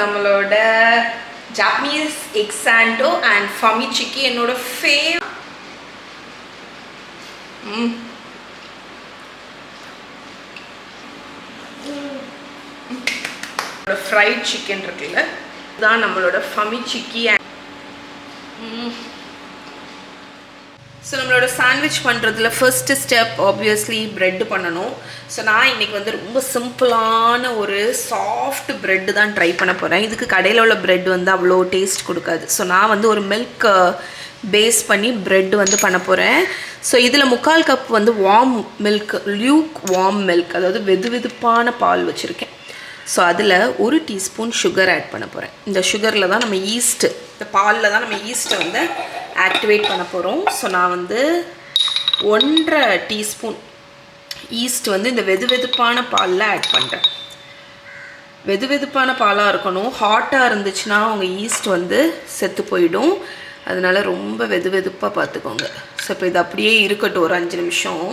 நம்மளோட Japanese egg Sandow and ஃபமிச்சிக்கி என்னோட fried chicken இருக்குல்ல, இதுதான் நம்மளோட ஃபமிச்சிக்கி. ஸோ நம்மளோட சாண்ட்விச் பண்ணுறதுல ஃபர்ஸ்ட் ஸ்டெப் ஆப்வியஸ்லி ப்ரெட் பண்ணணும். ஸோ நான் இன்றைக்கி வந்து ரொம்ப சிம்பிளான ஒரு சாஃப்ட் ப்ரெட்டு தான் ட்ரை பண்ண போகிறேன். இதுக்கு கடையில் உள்ள ப்ரெட் வந்து அவ்வளோ டேஸ்ட் கொடுக்காது. ஸோ நான் வந்து ஒரு மில்க் பேஸ் பண்ணி ப்ரெட் வந்து பண்ண போகிறேன். ஸோ இதில் 3/4 கப் வந்து warm milk, Luke warm milk, அதாவது வெதுவெதுப்பான பால் வச்சுருக்கேன். ஸோ அதில் 1 டீஸ்பூன் சுகர் ஆட் பண்ண போகிறேன். இந்த சுகரில் தான் நம்ம ஈஸ்ட்டு, இந்த பாலில் தான் நம்ம ஈஸ்ட்டை வந்து ஆக்டிவேட் பண்ண போகிறோம். ஸோ நான் வந்து 1.5 டீஸ்பூன் ஈஸ்ட் வந்து இந்த வெதுவெதுப்பான பாலில் ஆட் பண்ணுறேன். வெதுவெதுப்பான பாலாக இருக்கணும். ஹாட்டாக இருந்துச்சுன்னா உங்கள் ஈஸ்ட் வந்து செத்து போயிடும். அதனால் ரொம்ப வெதுவெதுப்பாக பார்த்துக்கோங்க. ஸோ இப்போ இது அப்படியே இருக்கட்டும் ஒரு 5 நிமிஷம்.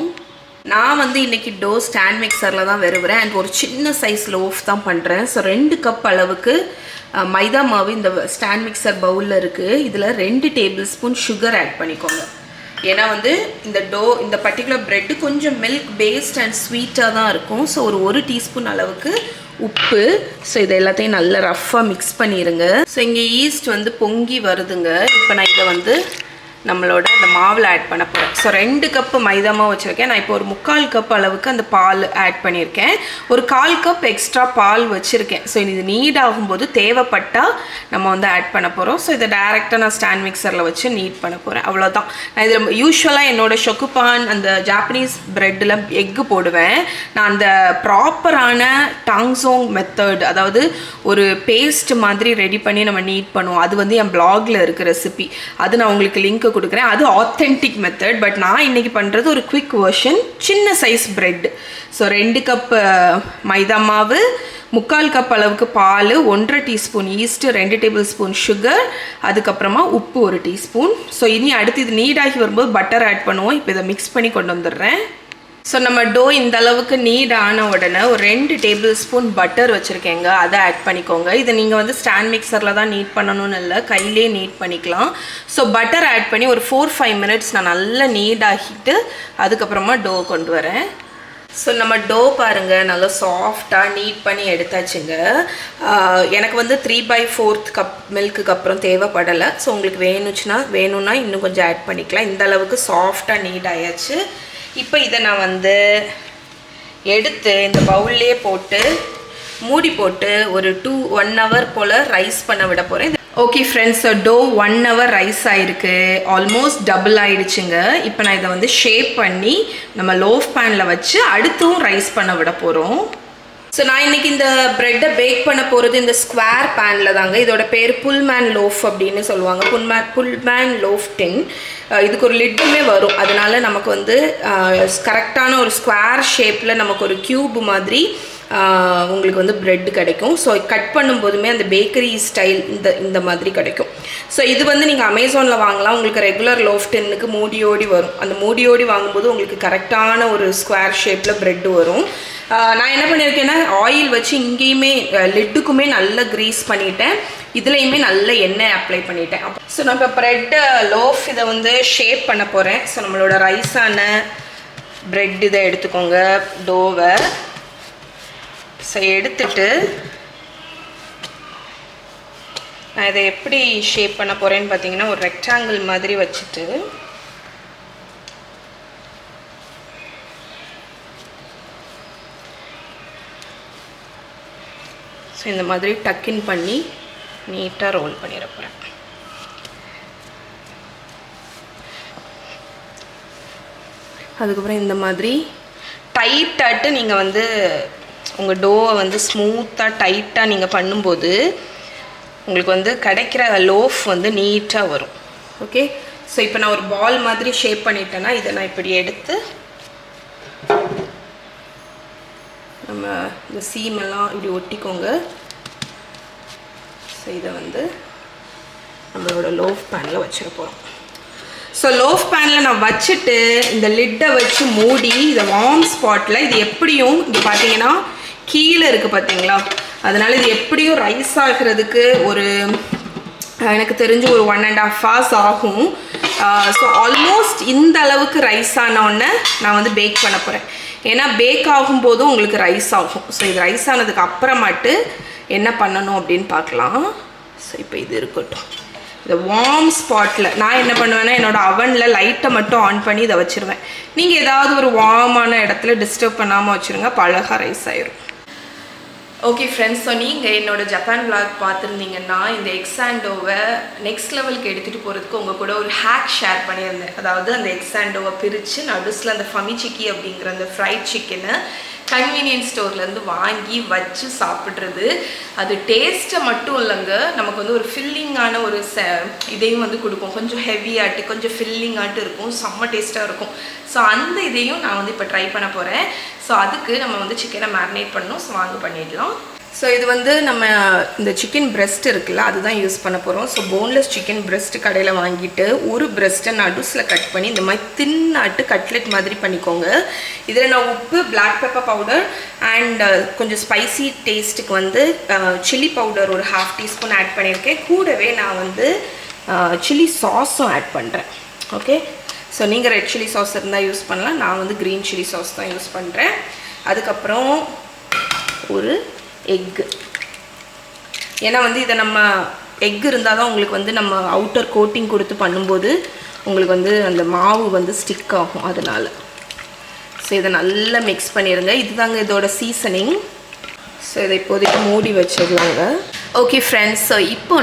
நான் வந்து இன்றைக்கி டோ ஸ்டாண்ட் மிக்சரில் தான் வெறுவுறேன். அண்ட் ஒரு சின்ன சைஸ் லோஃப் தான் பண்ணுறேன். ஸோ 2 கப் அளவுக்கு மைதா மாவு இந்த ஸ்டாண்ட் மிக்சர் பவுலில் இருக்குது. இதில் 2 டேபிள் ஸ்பூன் சுகர் ஆட் பண்ணிக்கோங்க. ஏன்னா வந்து இந்த டோ, இந்த பர்டிகுலர் ப்ரெட்டு கொஞ்சம் மில்க் பேஸ்ட் அண்ட் ஸ்வீட்டாக தான் இருக்கும். ஸோ ஒரு 1 டீஸ்பூன் அளவுக்கு உப்பு. ஸோ இதை எல்லாத்தையும் நல்லா ரஃப்பாக மிக்ஸ் பண்ணிடுங்க. ஸோ இங்கே ஈஸ்ட் வந்து பொங்கி வருதுங்க. இப்போ நான் இதை வந்து நம்மளோட இந்த மாவில் ஆட் பண்ண போகிறேன். ஸோ 2 கப்பு மைதா மாவு வச்சுருக்கேன். நான் இப்போ ஒரு 3/4 கப் அளவுக்கு அந்த பால் ஆட் பண்ணியிருக்கேன். ஒரு 1/4 கப் எக்ஸ்ட்ரா பால் வச்சுருக்கேன். ஸோ இது நீட் ஆகும்போது தேவைப்பட்டால் நம்ம வந்து ஆட் பண்ண போகிறோம். ஸோ இதை டேரெக்டாக நான் ஸ்டாண்ட் மிக்சரில் வச்சு நீட் பண்ண போகிறேன். அவ்வளோதான். நான் இதில் யூஸ்வலாக என்னோடய ஷொக்குபான் அந்த ஜாப்பனீஸ் ப்ரெட்டில் எக்கு போடுவேன். நான் அந்த ப்ராப்பரான டாங்ஸோங் மெத்தட், அதாவது ஒரு பேஸ்ட் மாதிரி ரெடி பண்ணி நம்ம நீட் பண்ணுவோம். அது வந்து என் பிளாகில் இருக்க ரெசிபி. அது நான் உங்களுக்கு லிங்க் கொடுக்குறேன். அது ஆத்தென்டிக் மெத்தட். பட் நான் இன்றைக்கி பண்ணுறது ஒரு குவிக் வெர்ஷன், சின்ன size bread. So 2 cup maida மாவு, 3/4 கப் அளவுக்கு பால், 1.5 teaspoon yeast, 2 tablespoon sugar, அதுக்கப்புறமா உப்பு 1 டீஸ்பூன். ஸோ இனி அடுத்து இது நீடாகி வரும்போது பட்டர் ஆட் பண்ணுவோம். இப்போ இதை மிக்ஸ் பண்ணி கொண்டு வந்துடுறேன். ஸோ நம்ம டோ இந்த அளவுக்கு நீட் ஆன உடனே ஒரு 2 டேபிள் ஸ்பூன் பட்டர் வச்சுருக்கேங்க, அதை ஆட் பண்ணிக்கோங்க. இதை நீங்கள் வந்து ஸ்டாண்ட் மிக்சரில் தான் நீட் பண்ணணும்னு இல்லை, கையிலே நீட் பண்ணிக்கலாம். ஸோ பட்டர் ஆட் பண்ணி ஒரு 4-5 மினிட்ஸ் நான் நல்லா நீட் ஆகிட்டு அதுக்கப்புறமா டோ கொண்டு வரேன். ஸோ நம்ம டோ பாருங்கள், நல்லா சாஃப்டாக நீட் பண்ணி எடுத்தாச்சுங்க. எனக்கு வந்து 3/4 கப் மில்க்குக்கு அப்புறம் தேவைப்படலை. ஸோ உங்களுக்கு வேணும்னா இன்னும் கொஞ்சம் ஆட் பண்ணிக்கலாம். இந்த அளவுக்கு சாஃப்டாக நீட் ஆயாச்சு. இப்போ இதை நான் வந்து எடுத்து இந்த பவுல்லே போட்டு மூடி போட்டு ஒரு 1 ஹவர் போல் ரைஸ் பண்ண விட போகிறேன். Okay friends, dough 1 hour rise ஆகிருக்கு. ஆல்மோஸ்ட் டபுள் ஆகிடுச்சுங்க. இப்போ நான் இதை வந்து ஷேப் பண்ணி நம்ம லோஃப் பேனில் வச்சு அடுத்தும் ரைஸ் பண்ண விட போகிறோம். ஸோ நான் இன்றைக்கி இந்த ப்ரெட்டை பேக் பண்ண போகிறது இந்த ஸ்கொயர் பேனில் தாங்க. இதோட பேர் புல்மேன் லோஃப் அப்படின்னு சொல்லுவாங்க. புல்மேன் லோஃப் டின். இதுக்கு ஒரு லிட்டுமே வரும். அதனால நமக்கு வந்து கரெக்டான ஒரு ஸ்கொயர் ஷேப்பில் நமக்கு ஒரு க்யூப் மாதிரி உங்களுக்கு வந்து ப்ரெட் கிடைக்கும். ஸோ கட் பண்ணும்போதுமே அந்த பேக்கரி ஸ்டைல் இந்த மாதிரி கிடைக்கும். ஸோ இது வந்து நீங்கள் அமேசானில் வாங்கலாம். உங்களுக்கு ரெகுலர் லோஃப் டின்னுக்கு மூடியோடி வரும். அந்த மூடியோடி வாங்கும்போது உங்களுக்கு கரெக்டான ஒரு ஸ்கொயர் ஷேப்பில் ப்ரெட்டு வரும். நான் என்ன பண்ணியிருக்கேன்னா ஆயில் வச்சு இங்கேயுமே லிட்டுக்குமே நல்லா க்ரீஸ் பண்ணிட்டேன். இதுலேயுமே நல்ல எண்ணெய் அப்ளை பண்ணிட்டேன். ஸோ நான் இப்போ ப்ரெட்டு லோஃப் இதை வந்து ஷேப் பண்ண போகிறேன். ஸோ நம்மளோட ரைஸான ப்ரெட் இதை எடுத்துக்கோங்க, டோவை. ஸோ எடுத்துட்டு நான் இதை எப்படி ஷேப் பண்ண போகிறேன்னு பார்த்தீங்கன்னா ஒரு ரெக்டாங்கிள் மாதிரி வச்சுட்டு ஸோ இந்த மாதிரி டக்கின் பண்ணி நீட்டாக ரோல் பண்ணிட போகிறேன். அதுக்கப்புறம் இந்த மாதிரி டைட்டாட்டு நீங்கள் வந்து உங்கள் டோவை வந்து ஸ்மூத்தாக டைட்டாக நீங்கள் பண்ணும்போது உங்களுக்கு வந்து கிடைக்கிற லோஃப் வந்து நீட்டாக வரும். ஓகே, ஸோ இப்போ நான் ஒரு பால் மாதிரி ஷேப் பண்ணிட்டேன்னா இதை நான் இப்படி எடுத்து நம்ம இந்த சீமெல்லாம் இப்படி ஒட்டிக்கோங்க. ஸோ இதை வந்து நம்மளோட லோஃப் பேனில் வச்சிட போகிறோம். ஸோ லோஃப் பேனில் நான் வச்சுட்டு இந்த லிட்டை வச்சு மூடி இதை வார்ம் ஸ்பாட்டில் இது எப்படியும் இங்கே பார்த்தீங்கன்னா கீழே இருக்குது பார்த்தீங்களா, அதனால் இது எப்படியும் ரைஸ் ஆகிறதுக்கு ஒரு எனக்கு தெரிஞ்சு ஒரு 1.5 hours ஆகும். ஸோ ஆல்மோஸ்ட் இந்த அளவுக்கு ரைஸ் ஆனோடனே நான் வந்து பேக் பண்ண போகிறேன். ஏன்னா பேக் ஆகும்போதும் உங்களுக்கு ரைஸ் ஆகும். ஸோ இது ரைஸ் ஆனதுக்கு அப்புறமாட்டு என்ன பண்ணணும் அப்படின்னு பார்க்கலாம். ஸோ இப்போ இது இருக்கட்டும். இந்த வார்ம் ஸ்பாட்டில் நான் என்ன பண்ணுவேன்னா என்னோடய அவனில் லைட்டை மட்டும் ஆன் பண்ணி இதை வச்சுருவேன். நீங்கள் ஏதாவது ஒரு வார்மான இடத்துல டிஸ்டர்ப் பண்ணாமல் வச்சுருங்க, அழகாக ரைஸ் ஆயிரும். ஓகே ஃப்ரெண்ட்ஸ், ஸோ நீங்கள் என்னோடய ஜப்பான் vlog பார்த்துருந்தீங்கன்னா இந்த எக்ஸாண்டோவை நெக்ஸ்ட் லெவலுக்கு எடுத்துகிட்டு போகிறதுக்கு உங்கள் கூட ஒரு ஹேக் ஷேர் பண்ணியிருந்தேன். அதாவது அந்த எக்ஸாண்டோவை பிரித்து நடுஸில் அந்த ஃபமிச்சிக்கி அப்படிங்கிற அந்த ஃப்ரைட் சிக்கனை கன்வீனியன்ஸ் ஸ்டோர்லேருந்து வாங்கி வச்சு சாப்பிட்றது. அது டேஸ்ட்டை மட்டும் இல்லைங்க, நமக்கு வந்து ஒரு ஃபில்லிங்கான ஒரு இதையும் வந்து கொடுக்கும். கொஞ்சம் ஹெவியாட்டு கொஞ்சம் ஃபில்லிங்காட்டு இருக்கும், செம்ம டேஸ்ட்டாக இருக்கும். ஸோ அந்த இதையும் நான் வந்து இப்போ ட்ரை பண்ண போகிறேன். ஸோ அதுக்கு நம்ம வந்து சிக்கனை மேரினேட் பண்ணணும். ஸோ வாங்க பண்ணிடலாம். ஸோ இது வந்து நம்ம இந்த சிக்கன் பிரெஸ்ட் இருக்குல்ல, அதுதான் யூஸ் பண்ண போகிறோம். ஸோ போன்லெஸ் சிக்கன் பிரெஸ்ட் கடையில் வாங்கிட்டு ஒரு பிரெஸ்ட்டை நடுஸில் கட் பண்ணி இந்த மாதிரி தின்னாட்டு கட்லெட் மாதிரி பண்ணிக்கோங்க. இதில் நான் உப்பு, பிளாக் பெப்பர் பவுடர் அண்ட் கொஞ்சம் ஸ்பைசி டேஸ்ட்டுக்கு வந்து சில்லி பவுடர் ஒரு 1/2 teaspoon ஆட் பண்ணியிருக்கேன். கூடவே நான் வந்து சில்லி சாஸும் ஆட் பண்ணுறேன். ஓகே, ஸோ நீங்கள் ரெட் சில்லி சாஸ் இருந்தால் யூஸ் பண்ணலாம். நான் வந்து க்ரீன் சில்லி சாஸ் தான் யூஸ் பண்ணுறேன். அதுக்கப்புறம் ஒரு எக்கு. ஏன்னா வந்து இதை நம்ம எக் இருந்தால் தான் உங்களுக்கு வந்து நம்ம அவுட்டர் கோட்டிங் கொடுத்து பண்ணும்போது உங்களுக்கு வந்து அந்த மாவு வந்து ஸ்டிக் ஆகும். அதனால் ஸோ இதை நல்லா மிக்ஸ் பண்ணிடுங்க. இதுதாங்க இதோட சீசனிங். ஸோ இதை இப்போதைக்கு மூடி வச்சிடலாங்க. ஓகே ஃப்ரெண்ட்ஸ், ஸோ இப்போ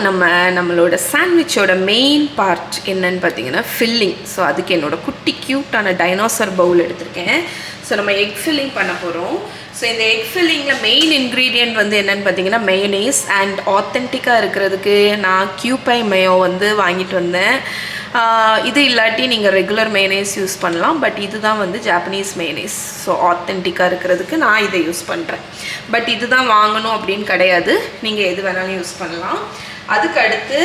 நம்மளோட சாண்ட்விச்சோட மெயின் பார்ட் என்னன்னு பார்த்தீங்கன்னா ஃபில்லிங். ஸோ அதுக்கு என்னோட குட்டி க்யூட்டான டைனோசர் பவுல் எடுத்திருக்கேன். ஸோ நம்ம எக் ஃபில்லிங் பண்ண போகிறோம். ஸோ இந்த எக் ஃபில்லிங்கில் மெயின் இன்க்ரீடியன்ட் வந்து என்னென்னு பார்த்தீங்கன்னா மெயனேஸ். அண்ட் ஆத்தென்டிக்காக இருக்கிறதுக்கு நான் கியூபை மேயோ வந்து வாங்கிட்டு வந்தேன். இது இல்லாட்டி நீங்கள் ரெகுலர் மெயனேஸ் யூஸ் பண்ணலாம். பட் இதுதான் வந்து ஜாப்பனீஸ் மெயனேஸ். ஸோ ஆத்தென்டிக்காக இருக்கிறதுக்கு நான் இதை யூஸ் பண்ணுறேன். பட் இதுதான் வாங்கணும் அப்படின்னு கிடையாது, நீங்கள் எது வேணாலும் யூஸ் பண்ணலாம். அதுக்கு அடுத்து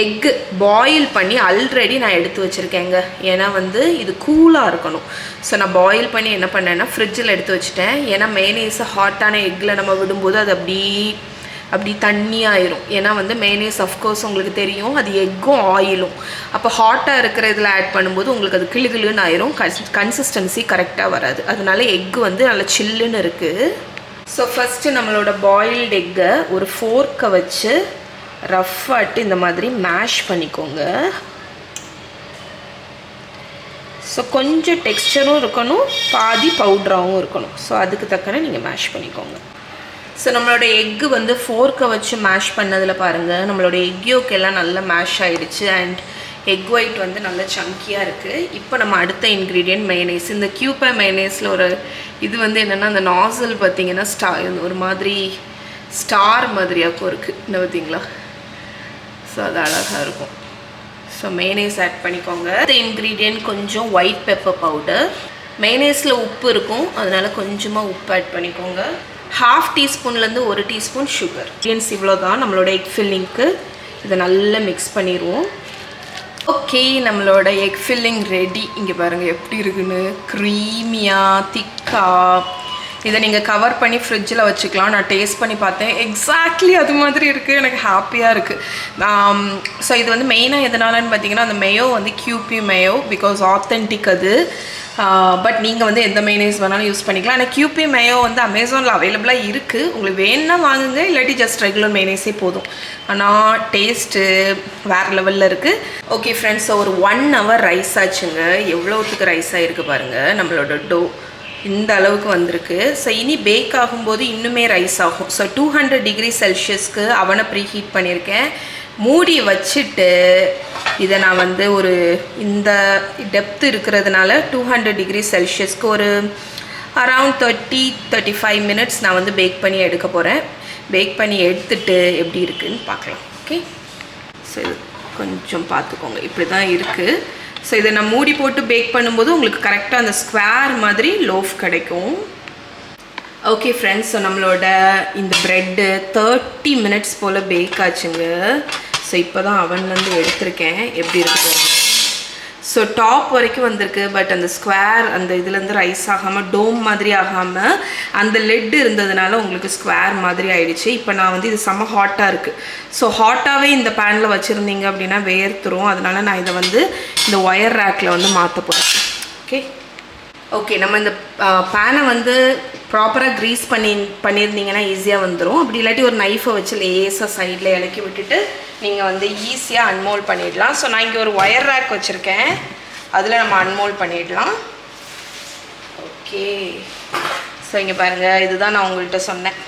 எக்கு பாயில் பண்ணி ஆல்ரெடி நான் எடுத்து வச்சுருக்கேங்க. ஏன்னா வந்து இது கூலாக இருக்கணும். ஸோ நான் பாயில் பண்ணி என்ன பண்ணேன்னா ஃப்ரிட்ஜில் எடுத்து வச்சுட்டேன். ஏன்னா மேனேஸை ஹாட்டான எக்கில் நம்ம விடும்போது அது அப்படி தண்ணியாயிரும். ஏன்னா வந்து மேனேஸ் அஃப்கோர்ஸ் உங்களுக்கு தெரியும் அது எக்கும் ஆயிலும். அப்போ ஹாட்டாக இருக்கிற இதில் ஆட் பண்ணும்போது உங்களுக்கு அது கிளுகிளுன்னு ஆயிரும், கன்சிஸ்டன்சி கரெக்டாக வராது. அதனால எக்கு வந்து நல்லா சில்லுன்னு இருக்குது. ஸோ ஃபஸ்ட்டு நம்மளோட பாயில்டு எக்கை ஒரு ஃபோர்க்கை வச்சு ரஃப்பாட்டு இந்த மாதிரி மேஷ் பண்ணிக்கோங்க. ஸோ கொஞ்சம் டெக்ஸ்டரும் இருக்கணும், பாதி பவுட்ராகவும் இருக்கணும். ஸோ அதுக்கு தக்கன நீங்கள் மேஷ் பண்ணிக்கோங்க. ஸோ நம்மளோட எக்கு வந்து ஃபோர்க்கை வச்சு மேஷ் பண்ணதில் பாருங்கள் நம்மளோட எக் யோக் எல்லாம் நல்லா மேஷ் ஆகிடுச்சு. அண்ட் எக் ஒயிட் வந்து நல்லா சங்கியாக இருக்குது. இப்போ நம்ம அடுத்த இன்க்ரீடியன்ட் மைனேஸ். இந்த கியூபை மைனேஸில் ஒரு இது வந்து என்னென்னா அந்த நாசல் பார்த்திங்கன்னா ஒரு மாதிரி ஸ்டார் மாதிரியாக்கும் இருக்குது, என்ன பார்த்தீங்களா? ஸோ அது அழகாக இருக்கும். ஸோ மைனேஸ் ஆட் பண்ணிக்கோங்க. இந்த இன்க்ரீடியன்ட் கொஞ்சம் ஒயிட் பெப்பர் பவுடர். மைனேஸில் உப்பு இருக்கும், அதனால் கொஞ்சமாக உப்பு ஆட் பண்ணிக்கோங்க. 1/2 teaspoonலேருந்து 1 teaspoon சுகர். இன்க்ரீடியன்ஸ் இவ்வளோ தான் நம்மளோட எக் ஃபில்லிங்க்கு. இதை நல்லா மிக்ஸ் பண்ணிடுவோம். ஓகே, நம்மளோட எக் ஃபில்லிங் ரெடி. இங்கே பாருங்கள் எப்படி இருக்குன்னு, க்ரீமியாக திக்காக. இதை நீங்கள் கவர் பண்ணி ஃப்ரிட்ஜில் வச்சுக்கலாம். நான் டேஸ்ட் பண்ணி பார்த்தேன், எக்ஸாக்ட்லி அது மாதிரி இருக்குது. எனக்கு ஹாப்பியாக இருக்குது. ஸோ இது வந்து மெயினாக எதனாலன்னு பார்த்தீங்கன்னா அந்த மேயோ வந்து கியூபி மேயோ, பிகாஸ் ஆத்தென்டிக் அது. பட் நீங்கள் வந்து எந்த மைனேஸ் வேணாலும் யூஸ் பண்ணிக்கலாம். ஆனால் கியூபி மேயோ வந்து அமேசானில் அவைலபிளாக இருக்குது. உங்களுக்கு வேணுன்னா வாங்குங்க, இல்லாட்டி ஜஸ்ட் ரெகுலர் மைனேஸே போதும். ஆனால் டேஸ்ட்டு வேறு லெவலில் இருக்குது. ஓகே ஃப்ரெண்ட்ஸ், ஒரு 1 hour ரைஸ் ஆச்சுங்க. எவ்வளோத்துக்கு ரைஸ் ஆகிருக்கு பாருங்கள். நம்மளோட டோ இந்த அளவுக்கு வந்திருக்கு. ஸோ இனி பேக் ஆகும்போது இன்னுமே ரைஸ் ஆகும். ஸோ 200 degree Celsiusக்கு அவனை ப்ரீ ஹீட் பண்ணியிருக்கேன். மூடி வச்சுட்டு இதை நான் வந்து ஒரு இந்த டெப்த் இருக்கிறதுனால 200 degree Celsiusக்கு ஒரு அரவுண்ட் 30-35 minutes நான் வந்து பேக் பண்ணி எடுக்க போகிறேன். பேக் பண்ணி எடுத்துட்டு எப்படி இருக்குதுன்னு பார்க்கலாம். ஓகே, ஸோ இது கொஞ்சம் பார்த்துக்கோங்க, இப்படி தான் இருக்குது. ஸோ இதை நான் மூடி போட்டு பேக் பண்ணும்போது உங்களுக்கு கரெக்டாக அந்த ஸ்கொயர் மாதிரி லோஃப் கிடைக்கும். ஓகே ஃப்ரெண்ட்ஸ், ஸோ நம்மளோட இந்த ப்ரெட்டு 30 minutes போல் பேக் ஆச்சுங்க. ஸோ இப்போ தான் அவன்லேருந்து எடுத்திருக்கேன், எப்படி இருக்குது. ஸோ டாப் வரைக்கும் வந்திருக்கு. பட் அந்த ஸ்கொயர் அந்த இதுலேருந்து ரைஸ் ஆகாமல் டோம் மாதிரி ஆகாமல் அந்த லெட் இருந்ததுனால உங்களுக்கு ஸ்கொயர் மாதிரி ஆயிடுச்சு. இப்போ நான் வந்து இது செம்ம ஹாட்டாக இருக்குது. ஸோ ஹாட்டாகவே இந்த பேனில் வச்சுருந்தீங்க அப்படின்னா வேர்த்துரும். அதனால நான் இதை வந்து இந்த ஒயர் ரேக்கில் வந்து மாற்ற போகிறேன். ஓகே, நம்ம இந்த பேனை வந்து ப்ராப்பராக க்ரீஸ் பண்ணியிருந்தீங்கன்னா ஈஸியாக வந்துடும். அப்படி இல்லாட்டி ஒரு நைஃபை வச்சு லேசாக சைடில் இலக்கி விட்டுட்டு நீங்கள் வந்து ஈஸியாக அன்மோல்ட் பண்ணிடலாம். ஸோ நான் இங்கே ஒரு ஒயர் ரேக் வச்சுருக்கேன், அதில் நம்ம அன்மோல்ட் பண்ணிடலாம். ஓகே, ஸோ இங்கே பாருங்கள், இதுதான் நான் உங்கள்கிட்ட சொன்னேன்.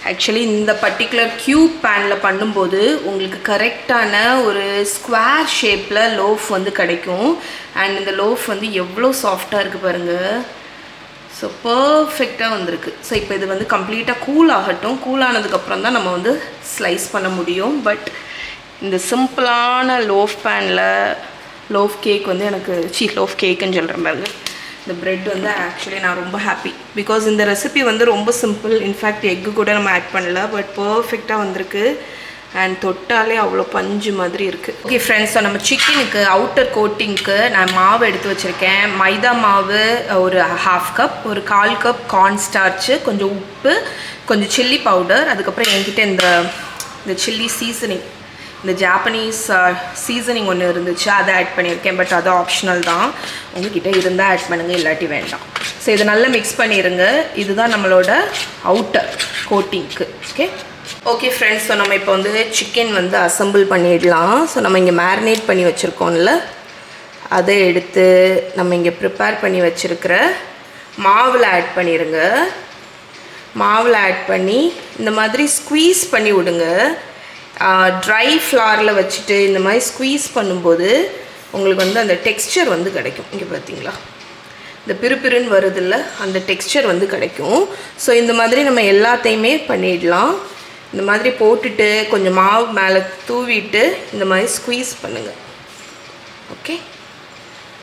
ஆக்சுவலி இந்த பர்டிகுலர் க்யூப் பேனில் பண்ணும்போது உங்களுக்கு கரெக்டான ஒரு ஸ்கொயர் ஷேப்பில் லோஃப் வந்து கிடைக்கும். அண்ட் இந்த லோஃப் வந்து எவ்வளோ சாஃப்டாக இருக்குது பாருங்கள். ஸோ பர்ஃபெக்டாக வந்திருக்கு. ஸோ இப்போ இது வந்து கம்ப்ளீட்டாக கூல் ஆகட்டும். கூல் ஆனதுக்கப்புறம் தான் நம்ம வந்து ஸ்லைஸ் பண்ண முடியும். பட் இந்த சிம்பிளான லோஃப் பேனில் லோஃப் கேக் வந்து எனக்கு லோஃப் கேக்குன்னு சொல்கிறேன் பாருங்க. இந்த ப்ரெட் வந்து ஆக்சுவலி நான் ரொம்ப ஹாப்பி. பிகாஸ் இந்த ரெசிபி வந்து ரொம்ப சிம்பிள். இன்ஃபேக்ட் எக்கு கூட நம்ம ஆட் பண்ணல. பட் பர்ஃபெக்டாக வந்திருக்கு. அண்ட் தொட்டாலே அவ்வளோ பஞ்சு மாதிரி இருக்குது. ஓகே ஃப்ரெண்ட்ஸ், ஸோ நம்ம சிக்கனுக்கு அவுட்டர் கோட்டிங்க்கு நான் மாவு எடுத்து வச்சுருக்கேன். மைதா மாவு ஒரு 1/2 கப், ஒரு 1/4 கப் கார்ன் ஸ்டார்ச்சு, கொஞ்சம் உப்பு, கொஞ்சம் சில்லி பவுடர், அதுக்கப்புறம் என்கிட்ட இந்த சில்லி சீசனிங், இந்த ஜாப்பனீஸ் சீசனிங் ஒன்று இருந்துச்சு, அதை ஆட் பண்ணியிருக்கேன். பட் அது ஆப்ஷனல் தான், உங்ககிட்ட இருந்தால் ஆட் பண்ணுங்கள், இல்லாட்டி வேண்டாம். ஸோ இதை நல்லா மிக்ஸ் பண்ணிடுங்க. இதுதான் நம்மளோட அவுட்டர் கோட்டிங்க்கு. ஓகே ஃப்ரெண்ட்ஸ், ஸோ நம்ம இப்போ வந்து சிக்கன் வந்து அசம்பிள் பண்ணிடலாம். ஸோ நம்ம இங்கே மேரினேட் பண்ணி வச்சுருக்கோம்ல, அதை எடுத்து நம்ம இங்கே ப்ரிப்பேர் பண்ணி வச்சுருக்கிற மாவில் ஆட் பண்ணிடுங்க. மாவில் ஆட் பண்ணி இந்த மாதிரி ஸ்குவீஸ் பண்ணி விடுங்க. ட்ரை ஃப்ளாரில் வச்சுட்டு இந்த மாதிரி ஸ்குவீஸ் பண்ணும்போது உங்களுக்கு வந்து அந்த டெக்ஸ்சர் வந்து கிடைக்கும். இங்கே பார்த்தீங்களா, இந்த பிறுபிறுன்னு வருதில்ல, அந்த டெக்ஸ்சர் வந்து கிடைக்கும். ஸோ இந்த மாதிரி நம்ம எல்லாத்தையுமே பண்ணிடலாம். இந்த மாதிரி போட்டுட்டு கொஞ்சம் மாவு மேலே தூவிட்டு இந்த மாதிரி ஸ்குவீஸ் பண்ணுங்கள்.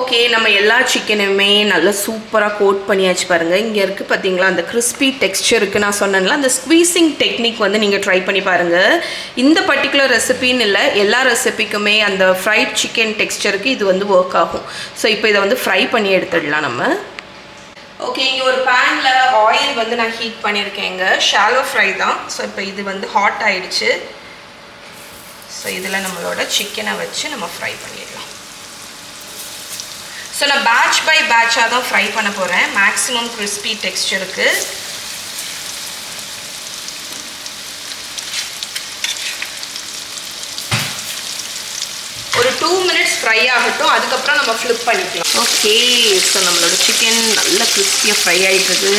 ஓகே, நம்ம எல்லா சிக்கனுமே நல்லா சூப்பராக கோட் பண்ணியாச்சு பாருங்கள். இங்கே இருக்குது பார்த்தீங்களா, அந்த கிறிஸ்பி டெக்ஸ்சருக்கு நான் சொன்னேன்ல, அந்த ஸ்குவீசிங் டெக்னிக் வந்து நீங்கள் ட்ரை பண்ணி பாருங்கள். இந்த பர்டிகுலர் ரெசிபின்னு இல்லை, எல்லா ரெசிபிக்குமே அந்த ஃப்ரைட் சிக்கன் டெக்ஸ்சருக்கு இது வந்து ஒர்க் ஆகும். ஸோ இப்போ இதை வந்து ஃப்ரை பண்ணி எடுத்துடலாம் நம்ம. ஓகே, இங்கே ஒரு பேனில் ஆயில் வந்து நான் ஹீட் பண்ணியிருக்கேங்க. ஷாலோ ஃப்ரை தான். ஸோ இப்போ இது வந்து ஹாட் ஆகிடுச்சு. ஸோ இதில் நம்மளோட சிக்கனை வச்சு நம்ம ஃப்ரை பண்ணிடலாம். ஸோ நான் பேட்ச் பை பேட்சாக தான் ஃப்ரை பண்ண போகிறேன், மேக்ஸிமம் கிறிஸ்பி டெக்ஸ்சருக்கு. ஒரு 2 மினிட்ஸ் ஃப்ரை ஆகட்டும், அதுக்கப்புறம் நம்ம ஃப்ளிப் பண்ணிக்கலாம். ஓகே, ஸோ நம்மளோட சிக்கன் நல்லா கிறிஸ்பியாக ஃப்ரை ஆகிட்டுருக்கு.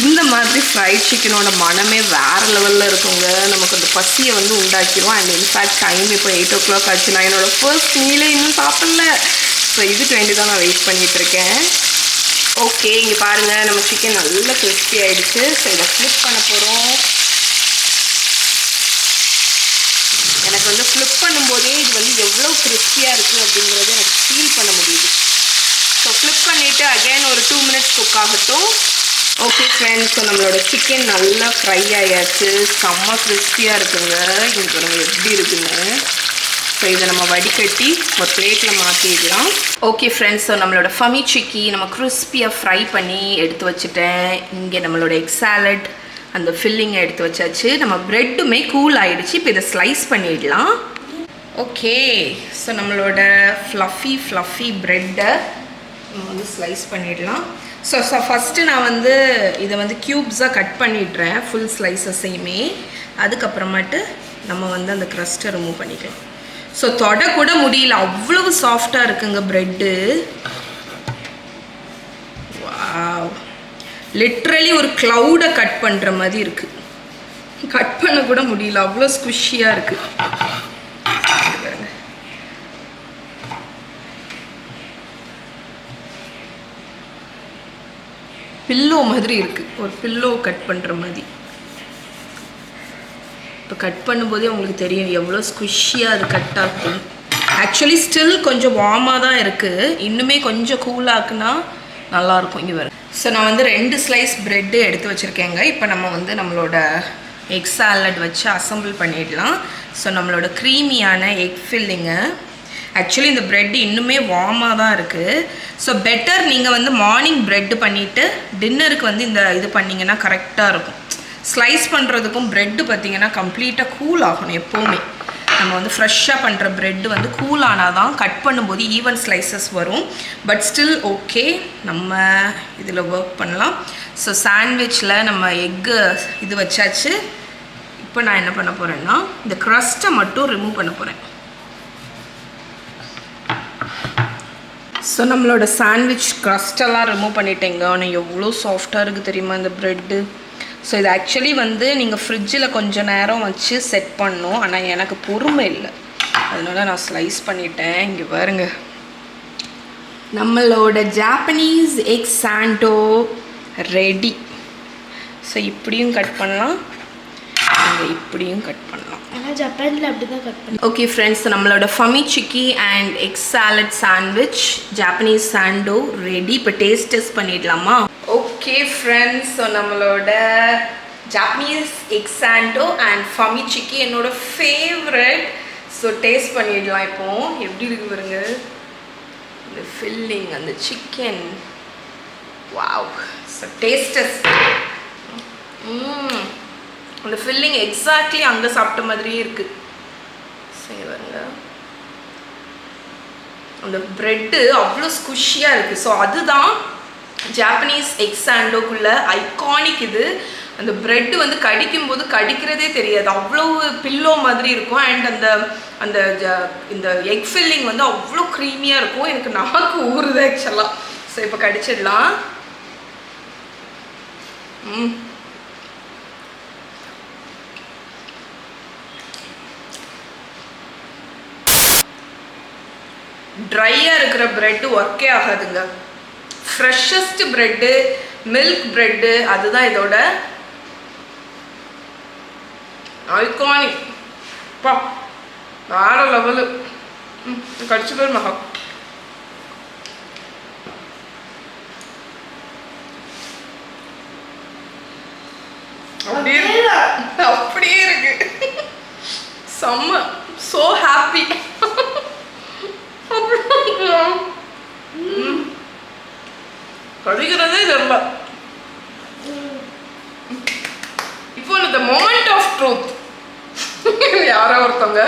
இந்த மாதிரி ஃப்ரைட் சிக்கனோட மனமே வேறு லெவலில் இருக்குங்க. நமக்கு அந்த பசியை வந்து உண்டாக்கிடும். அண்ட் இன்ஃபேக்ட் டைம் இப்போ 8 o'clock ஆச்சு. நான் என்னோடய ஃபர்ஸ்ட் மீலே இன்னும் சாப்பிடல. ஸோ இதுக்கு வேண்டி தான் நான் வெயிட் பண்ணிகிட்ருக்கேன். ஓகே, இங்கே பாருங்கள், நம்ம சிக்கன் நல்லா கிறிஸ்பி ஆகிடுச்சு. ஸோ இதை ஃப்ளிப் பண்ண போகிறோம். எனக்கு வந்து ஃப்ளிப் பண்ணும்போதே இது வந்து எவ்வளோ கிறிஸ்பியாக இருக்குது அப்படிங்கிறது எனக்கு ஃபீல் பண்ண முடியுது. ஸோ ஃப்ளிப் பண்ணிவிட்டு அகைன் ஒரு 2 மினிட்ஸ் குக் ஆகட்டும். ஓகே ஃப்ரெண்ட்ஸ், ஸோ நம்மளோட சிக்கன் நல்லா ஃப்ரை ஆகியாச்சு. செம்ம கிறிஸ்பியாக இருக்குங்க. இங்கே நம்ம எப்படி இருக்குன்னு. ஸோ இதை நம்ம வடிகட்டி ஒரு பிளேட்டில் மாற்றிடலாம். ஓகே ஃப்ரெண்ட்ஸ், ஸோ நம்மளோட ஃபமி சிக்கி நம்ம கிறிஸ்பியாக ஃப்ரை பண்ணி எடுத்து வச்சுட்டேன். இங்கே நம்மளோட எக் சாலட், அந்த ஃபில்லிங்கை எடுத்து வச்சாச்சு. நம்ம ப்ரெட்டுமே கூல் ஆகிடுச்சு. இப்போ இதை ஸ்லைஸ் பண்ணிடலாம். ஓகே, ஸோ நம்மளோட ஃப்ளஃபி ப்ரெட்டை நம்ம வந்து ஸ்லைஸ் பண்ணிடலாம். ஸோ ஃபஸ்ட்டு நான் வந்து இதை வந்து க்யூப்ஸாக கட் பண்ணிடுறேன், ஃபுல் ஸ்லைஸஸையுமே. அதுக்கப்புறமாட்டு நம்ம வந்து அந்த க்ரஸ்ட்டை ரிமூவ் பண்ணிக்கலாம். ஸோ தொடக்கூட முடியல, அவ்வளவு சாஃப்டாக இருக்குங்க ப்ரெட்டு. வாவ், லிட்ரலி ஒரு க்ளவுடை கட் பண்ணுற மாதிரி இருக்குது. கட் பண்ண கூட முடியல, அவ்வளோ ஸ்குஷியாக இருக்குது. பில்லோ மாதிரி இருக்குது, ஒரு பில்லோ கட் பண்ணுற மாதிரி. இப்போ கட் பண்ணும்போதே உங்களுக்கு தெரியும் எவ்வளோ ஸ்குஷியாக அது கட் ஆகும். ஆக்சுவலி ஸ்டில் கொஞ்சம் வார்மாக தான் இருக்குது, இன்னுமே கொஞ்சம் கூலாக்குனா நல்லாயிருக்கும். இங்கே வரும். ஸோ நான் வந்து 2 ஸ்லைஸ் ப்ரெட்டு எடுத்து வச்சுருக்கேங்க. இப்போ நம்ம வந்து நம்மளோட எக் சாலட் வச்சு அசம்பிள் பண்ணிடலாம். ஸோ நம்மளோட க்ரீமியான எக் ஃபில்லிங்கை ஆக்சுவலி இந்த ப்ரெட் இன்னுமே வார்மாக தான் இருக்குது. ஸோ பெட்டர் நீங்கள் வந்து மார்னிங் ப்ரெட்டு பண்ணிவிட்டு டின்னருக்கு வந்து இந்த இது பண்ணிங்கன்னா கரெக்டாக இருக்கும். ஸ்லைஸ் பண்ணுறதுக்கும் ப்ரெட்டு பார்த்திங்கன்னா கம்ப்ளீட்டாக கூல் ஆகணும். எப்போவுமே நம்ம வந்து ஃப்ரெஷ்ஷாக பண்ணுற ப்ரெட்டு வந்து கூல் ஆனால் தான் கட் பண்ணும்போது ஈவன் ஸ்லைசஸ் வரும். பட் ஸ்டில் ஓகே, நம்ம இதில் ஒர்க் பண்ணலாம். ஸோ சாண்ட்விச்சில் நம்ம எக்கு இது வச்சாச்சு. இப்போ நான் என்ன பண்ண போகிறேன்னா இந்த க்ரஸ்ட்டை மட்டும் ரிமூவ் பண்ண போகிறேன். ஸோ நம்மளோட சாண்ட்விச் க்ரஸ்டெல்லாம் ரிமூவ் பண்ணிட்டேங்க. ஆனால் எவ்வளோ சாஃப்டாக இருக்குது தெரியுமா இந்த ப்ரெட்டு. ஸோ இது ஆக்சுவலி வந்து நீங்கள் ஃப்ரிட்ஜில் கொஞ்சம் நேரம் வச்சு செட் பண்ணணும். ஆனால் எனக்கு பொறுமை இல்லை, அதனால நான் ஸ்லைஸ் பண்ணிட்டேன். இங்கே பாருங்க, நம்மளோட Japanese egg Sandow ready. So இப்படியும் கட் பண்ணலாம், இப்படியும் கட் பண்ணலாம். ஆனால் ஜப்பானில் அப்படி தான் கட் பண்ணலாம். ஓகே ஃப்ரெண்ட்ஸ், நம்மளோட ஃபமி சிக்கி and egg salad sandwich Japanese Sandow ready. இப்போ டேஸ்ட் பண்ணிடலாமா? ஓகே ஃப்ரெண்ட்ஸ், ஸோ நம்மளோட ஜாப்பனீஸ் எக் சாண்டோ அண்ட் ஃபமி சிக்கி என்னோட ஃபேவரட். ஸோ டேஸ்ட் பண்ணிடலாம். இப்போ எப்படி இருக்கு பாருங்க இந்த ஃபில்லிங், அந்த சிக்கன். Wow, so டேஸ்டஸ். அந்த ஃபில்லிங் எக்ஸாக்ட்லி அங்கே சாப்பிட்ட மாதிரியே இருக்குது. சரி பாருங்க, அந்த ப்ரெட்டு அவ்வளோ ஸ்குஷியாக இருக்குது. ஸோ அதுதான் ஜாப்பனீஸ் எக் சாண்டோக்குள்ள ஐகானிக். இது அந்த ப்ரெட்டு வந்து கடிக்கும்போது கடிக்கிறதே தெரியாது, அவ்வளோ பில்லோ மாதிரி இருக்கும். அண்ட் அந்த அந்த இந்த எக் ஃபில்லிங் வந்து அவ்வளோ க்ரீமியாக இருக்கும். எனக்கு நாக்கு ஊறுது ஆக்சுவலாக. ஸோ இப்போ கடிச்சிடலாம். ட்ரையாக இருக்கிற ப்ரெட்டு ஒர்க்கே ஆகாதுங்க. ஃப்ரெஷ்ஷஸ்ட் ப்ரெட்டு, மில்க் ப்ரெட்டு, அதுதான் இதோட ஐகானிக். பா வேற லெவலு. கடிச்சு பேர் மகா. அப்படியே இருக்கு. செம்ம, சோ ஹாப்பி. கடிக்கிறதே தெரியல. இப்போ இந்த மொமெண்ட் ஆஃப் ட்ரூத். யாரோ ஒருத்தவங்க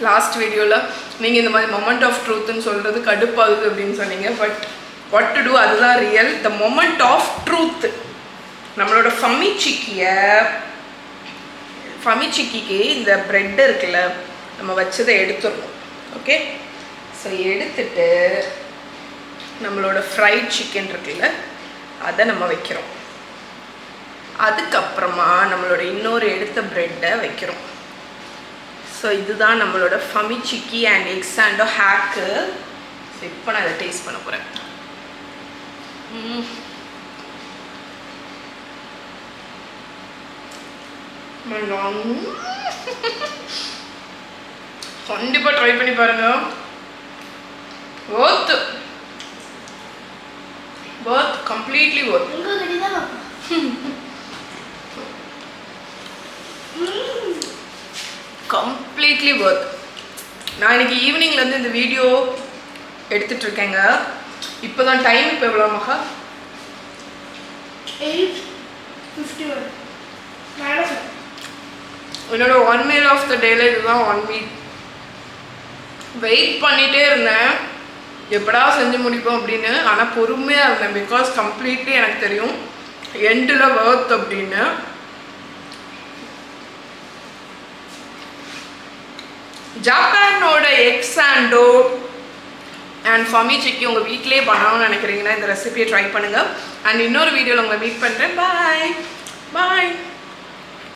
லாஸ்ட் வீடியோவில் நீங்கள் இந்த மாதிரி மொமெண்ட் ஆஃப் ட்ரூத்னு சொல்கிறது கடுப்பாகுது அப்படின்னு சொன்னீங்க. பட் வாட் டு டூ, அதுதான் real. The moment of truth. நம்மளோட ஃபமி சிக்கிக்கு இந்த ப்ரெட் இருக்குல்ல, நம்ம வச்சதை எடுத்துடணும். ஓகே, ஸோ எடுத்துட்டு நம்மளோட ஃப்ரைட் சிக்கன் இருக்குல்ல, அதை நம்ம வைக்கிறோம். அதுக்கப்புறமா நம்மளோட இன்னொரு எடுத்த ப்ரெட்டை வைக்கிறோம். ஸோ இதுதான் நம்மளோட ஃபமி சிக்கி and egg Sandow hack. So இப்போ நான் அதை டேஸ்ட் பண்ண போகிறேன். கண்டிப்பாக ட்ரை பண்ணி பாருங்க. worth completely worth. Completely worth. நான் இன்னைக்கு ஈவினிங்லேருந்து இந்த வீடியோ எடுத்துட்டு இருக்கேங்க. இப்போ தான் டைம். இப்போ எவ்வளோ மகா? 8:51. என்னோட 1 meal ஆஃப் த டேல இதுதான் 1 வீக். வெயிட் பண்ணிகிட்டே இருந்தேன் எப்படா செஞ்சு முடிப்போம் அப்படின்னு. ஆனால் பொறுமையாக இருந்தேன். பிகாஸ் கம்ப்ளீட்லி எனக்கு தெரியும் எண்டில் worth அப்படின்னு. ஜப்பானோட எக் சாண்டோ அண்ட் ஃபமி சிக்கி உங்கள் வீட்டிலே பண்ணணும்னு நினைக்கிறீங்கன்னா இந்த ரெசிபியை ட்ரை பண்ணுங்கள். அண்ட் இன்னொரு வீடியோவில் உங்களை மீட் பண்ணுறேன். பாய் பாய்.